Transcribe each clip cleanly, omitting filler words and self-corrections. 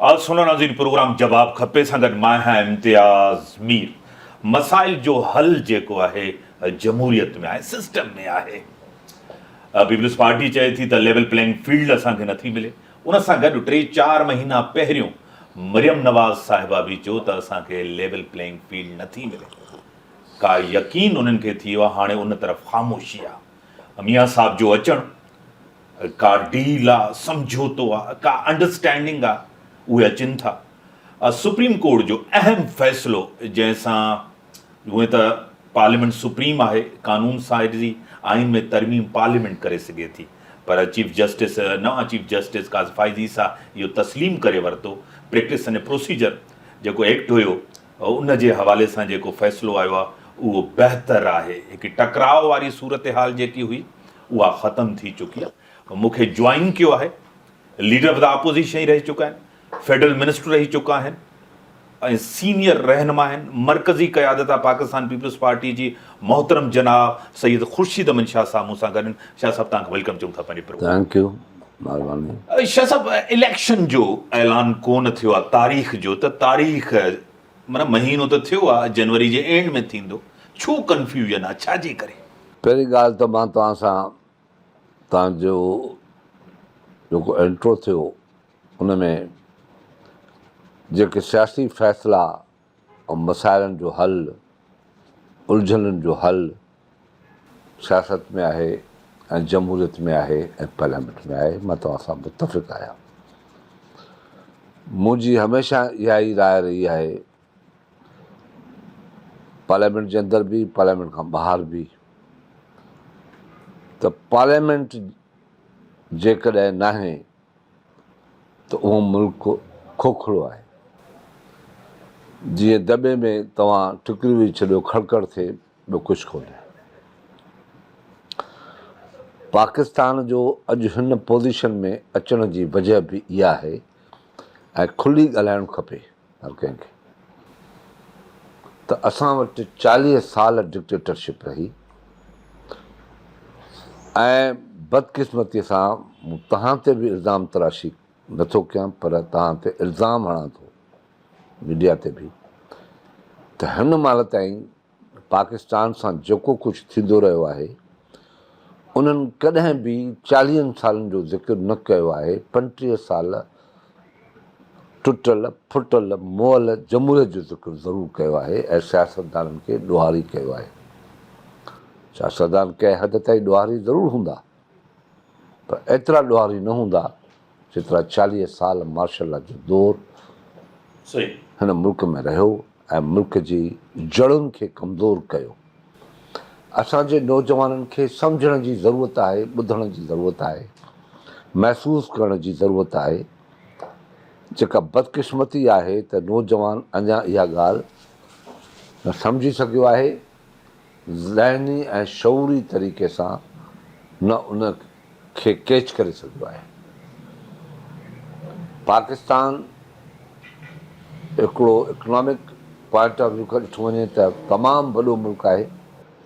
आज सुनो नाज़रीन प्रोग्राम जवाब खपे सां गॾु मां आहियां इम्तियाज़ मीर। मसाइल जो हल जेको आहे जमहूरियत में आहे, सिस्टम में आहे। पीपल्स पार्टी चए थी त लेवल प्लेइंग फील्ड असांखे नथी मिले। उन सां गॾु 3-4 महीना पहिरियों मरियम नवाज़ साहिबा बि चयो त असांखे लेवल प्लेइंग फील्ड नथी मिले। का यकीन उन्हनि खे थी वियो आहे, हाणे उन तरफ़ ख़ामोशी आहे। मियां साहब जो अचणु का डील आहे, समझौतो आहे, का अंडरस्टैंडिंग आहे, उहे अचनि था। सुप्रीम कोर्ट जो अहम फ़ैसिलो जंहिंसां उहे त पार्लियामेंट सुप्रीम आहे, कानून साइज़ी आइन में तरमीम पार्लियामेंट करे सघे थी, पर चीफ जस्टिस नवां चीफ जस्टिस काज़ फाइज़ी सां इहो तस्लीम करे वरितो। प्रैक्टिस अने प्रोसीजर जेको एक्ट हुयो उन जे हवाले सां जेको फ़ैसिलो आयो आहे उहो बहितरु आहे। हिकु टकराव वारी सूरत हाल जेकी हुई उहा ख़तमु थी चुकी आहे। मूंखे ज्वाइन कयो आहे, लीडर ऑफ द अपोज़िशन ही रही चुका आहिनि, फेडरल मिनिस्टर रही चुका आहिनि ऐं सीनियर रहनुमा आहिनि। मरकज़ी क़यादत आहे पाकिस्तान पीपल्स पार्टी जी मोहतरम जनाब सैयद खुर्शीद अमन शाह साहब मूं सां गॾु आहिनि। शाह साहब तव्हांखे वेलकम चऊं था पंहिंजे प्रोग्राम। थैंक यू, महिरबानी। शाह साहब, इलेक्शन जो ऐलान कोन थियो आहे तारीख़ जो, त तारीख़ माना महीनो त थियो आहे, जनवरी जे एंड में थींदो, छो कंफ्यूजन आहे, छाजे करे? पहिरीं ॻाल्हि त मां तव्हां सां तव्हांजो जेको इंट्रो थियो उन में जेके सियासी फ़ैसिला ऐं मसाइलनि जो हल, उलझननि जो हल सियासत में आहे ऐं जमहूरियत में आहे ऐं पार्लियामेंट में आहे, मां तव्हां सां मुतफ़िक़ आहियां। मुंहिंजी हमेशह इहा ई राय रही आहे, पार्लियामेंट जे अंदरि बि पार्लियामेंट खां ॿाहिरि बि, त पार्लियामेंट जेकॾहिं नाहे त उहो मुल्क खोखलो आहे। जीअं दॿे में तव्हां ठिकरियूं विझी छॾियो, खड़कड़ थिए, ॿियो कुझु कोन्हे। पाकिस्तान जो अॼु हिन पोज़ीशन में अचण जी वजह बि इहा आहे, ऐं खुली ॻाल्हाइणु खपे हर कंहिंखे, त असां वटि 40 साल डिक्टेटरशिप रही ऐं बदकिस्मतीअ सां मूं तव्हां ते बि इल्ज़ाम तराशी नथो कयां, पर तव्हां ते इल्ज़ाम हणां थो मीडिया ते बि, त हिन महिल ताईं पाकिस्तान सां जेको कुझु थींदो रहियो आहे उन्हनि कॾहिं बि 40 सालनि जो ज़िक्र न कयो आहे। 35 साल टुटल फुटल मुअल जमहूरियत जो ज़िक्र ज़रूरु कयो आहे ऐं सियासतदाननि खे ॾुहारी कयो आहे। सियासतदान कंहिं हद ताईं ॾुहारी ज़रूरु हूंदा, पर एतिरा ॾुहारी न हूंदा जेतिरा 40 साल मार्शल लॉ जो दौर हिन मुल्क में रहियो ऐं मुल्क जी जड़ुनि खे कमज़ोर कयो। असांजे नौजवाननि खे सम्झण जी ज़रूरत आहे, ॿुधण जी ज़रूरत आहे, महसूसु करण जी ज़रूरत आहे। जेका बदकिस्मती आहे त नौजवान अञा इहा ॻाल्हि न सम्झी सघियो आहे, ज़हनी ऐं शऊरी तरीक़े सां न उन खे कैच करे सघियो आहे। पाकिस्तान हिकिड़ो इकनॉमिक पॉइंट ऑफ व्यू खां ॾिठो वञे त तमामु वॾो मुल्क आहे।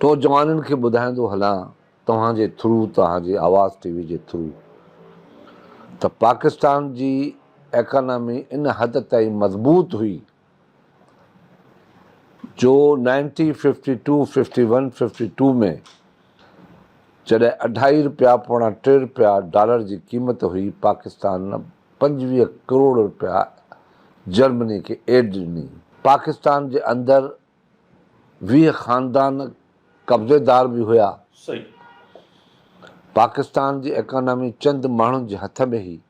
नौजवाननि खे ॿुधाईंदो हलां तव्हांजे थ्रू, तव्हांजे आवाज़ टीवी जे थ्रू, त पाकिस्तान जी इकॉनमी इन हद ताईं मज़बूत हुई जो 1952, 51, 52 में जॾहिं 2.5 रुपया पौणा 3 रुपया डॉलर जी क़ीमत हुई, पाकिस्तान 25 करोड़ रुपया जर्मनी खे एड ॾिनी। पाकिस्तान जे अंदरि 20 ख़ानदान कब्ज़ेदार बि हुया। पाकिस्तान जी इकॉनमी चंद माण्हुनि जे हथ में ही,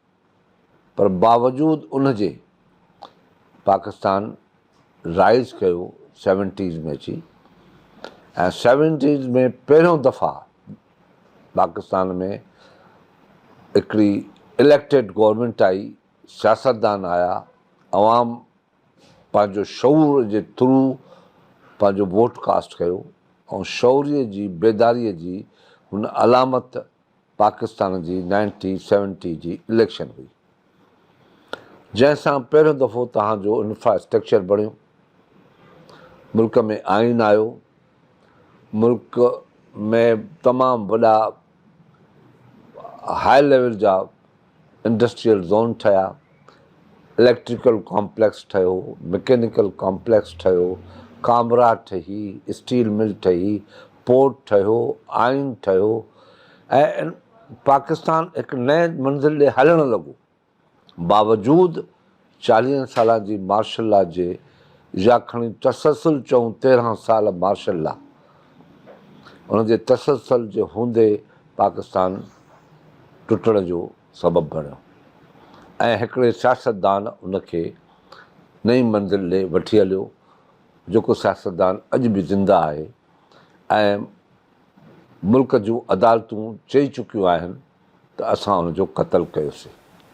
पर बावजूदु उनजे पाकिस्तान राइज़ कयो 70s में अची, ऐं 70s में पहिरियों दफ़ा पाकिस्तान में हिकिड़ी इलेक्टेड गवर्नमेंट आई, सियासतदान आया, अवाम पंहिंजो शऊर जे थ्रू पंहिंजो वोट कास्ट कयो ऐं शौरीअ जी बेदारीअ जी हुन अलामत पाकिस्तान जी 1970 जी इलेक्शन हुई, जंहिंसां पहिरियों दफ़ो तव्हांजो इंफ्रास्ट्रक्चर बणियो, मुल्क में आइन आयो, मुल्क में तमामु वॾा हाई लेवल जा इंडस्ट्रियल ज़ोन ठहिया, इलेक्ट्रिकल कॉम्प्लेक्स ठहियो, मैकेनिकल कॉम्प्लेक्स ठहियो, कामरा ठही, स्टील मिल ठही, पोर्ट ठहियो, आइन ठहियो ऐं पाकिस्तान हिकु नए मंज़िल ॾे हलणु लॻो। बावजूदु 40 साल जी मार्शल लॉ जे या खणी तसलसल चऊं 13 साल मार्शल लॉ, उनजे तसलसल जे हूंदे पाकिस्तान टुटण जो सबबु बणियो ऐं हिकिड़े सियासतदान उनखे नई मंज़िल ॾे वठी हलियो, जेको सियासतदान अॼु बि ज़िंदा आहे ऐं मुल्क जूं अदालतूं चई चुकियूं आहिनि त असां हुनजो क़त्लु कयोसीं।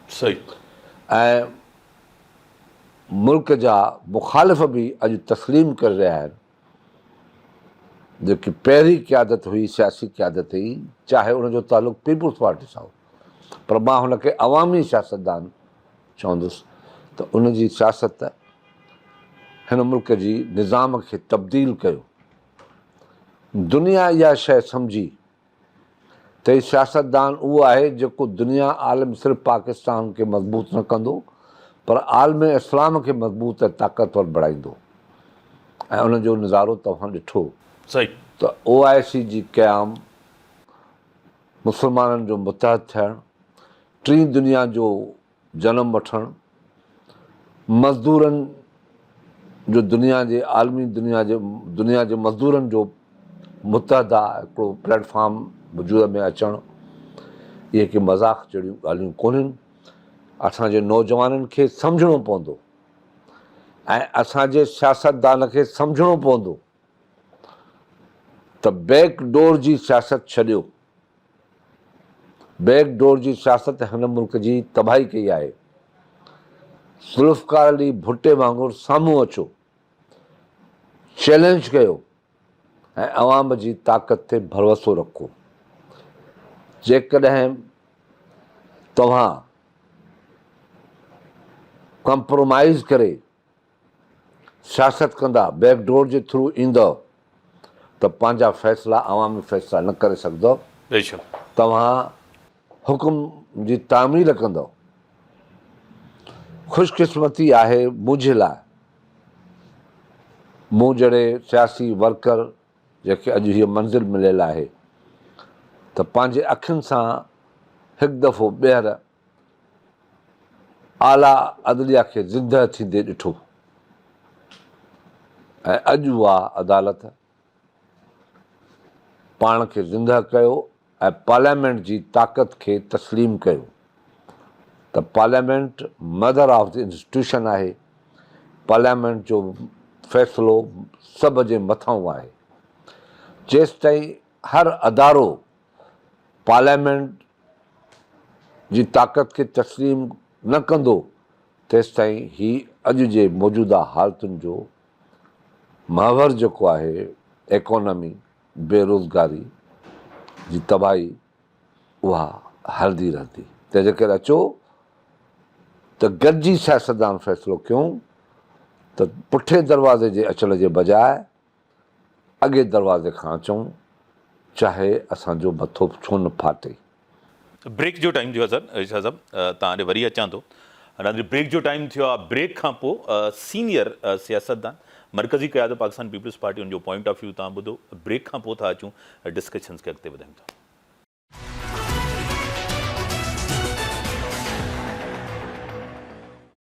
सही। ऐं मुल्क जा मुखालिफ़ बि अॼु तस्लीम करे रहिया आहिनि, जेकी पहिरीं क़यादत हुई, सियासी क़यादत हुई, चाहे उनजो तालुक़ु पीपुल्स पार्टी सां हो, पर मां हुनखे अवामी सियासतदान चवंदुसि त उनजी सियासत हिन मुल्क जी निज़ाम खे तब्दील कयो। दुनिया इहा शइ सम्झी त हीउ सियासतदान उहो आहे जेको दुनिया आलम सिर्फ़ु पाकिस्तान खे मज़बूत न कंदो, पर आलम इस्लाम खे मज़बूत ऐं ताक़तवर बणाईंदो ऐं उनजो नज़ारो तव्हां ॾिठो। सही। त OIC जी क़याम, मुस्लमाननि जो मुतहद थियणु, टीं दुनिया जो जनमु वठणु, मज़दूरनि जो दुनिया जे आलमी दुनिया जे मज़दूरनि जो मुतहदा हिकिड़ो प्लेटफॉर्म वजूद में अचणु, इहे के मज़ाक़ जहिड़ियूं ॻाल्हियूं कोन्हनि। असांजे नौजवाननि खे सम्झणो पवंदो ऐं असांजे सियासतदान खे सम्झणो पवंदो त बैकडोर जी सियासत छॾियो। बैकडोर जी सियासत हिन मुल्क जी तबाही कई आहे। ज़ुल्फ़कार अली भुट्टे वांगुरु साम्हूं अचो, चैलेंज कयो ऐं अवाम जी ताक़त ते भरोसो रखो। जेकॾहिं तव्हां कॉम्प्रोमाइज़ करे सियासत कंदा, बैकडोर जे थ्रू ईंदव त पंहिंजा फ़ैसिला अवामी फ़ैसिला न करे सघंदव। बेशक। तव्हां हुकुम जी तामील कंदव। ख़ुशकिस्मती आहे मुंहिंजे लाइ, मूं जहिड़े सियासी वर्कर जंहिंखे अॼु हीअ मंज़िल मिलियल आहे, त पंहिंजे अखियुनि सां हिकु दफ़ो ॿीहर आला अदलिया खे ज़िंदह थींदे ॾिठो ऐं अॼु उहा अदालत पाण खे ज़िंदह कयो ऐं पार्लियामेंट जी ताक़त खे तस्लीम कयो त parliament mother of the institution आहे। पार्लियामेंट जो फ़ैसिलो सभ जे मथां आहे। जेसि ताईं हर अदारो पार्लियामेंट जी ताक़त खे तस्लीम न कंदो, तेसि ताईं ही अॼु जे मौजूदा हालतुनि जो महवर जेको आहे, इकोनॉमी, बेरोज़गारी जी तबाही, उहा हलंदी रहंदी। तंहिंजे करे अचो त गॾिजी सियासतदान फ़ैसिलो कयूं त पुठे दरवाज़े जे अचण जे बजाए अॻे दरवाज़े खां अचूं, चाहे असांजो मथो छो न फाटे। ब्रेक जो टाइम थियो आहे सर, इरशाद साहब तव्हां ॾे वरी अचां थो। ब्रेक जो टाइम थियो आहे। ब्रेक खां पोइ सीनियर सियासतदान, मरकज़ी क़यादत पाकिस्तान पीपल्स पार्टी, उनजो पॉइंट ऑफ व्यू तव्हां ॿुधो। ब्रेक खां पोइ था अचूं डिस्कशन्स खे अॻिते वधायूं था।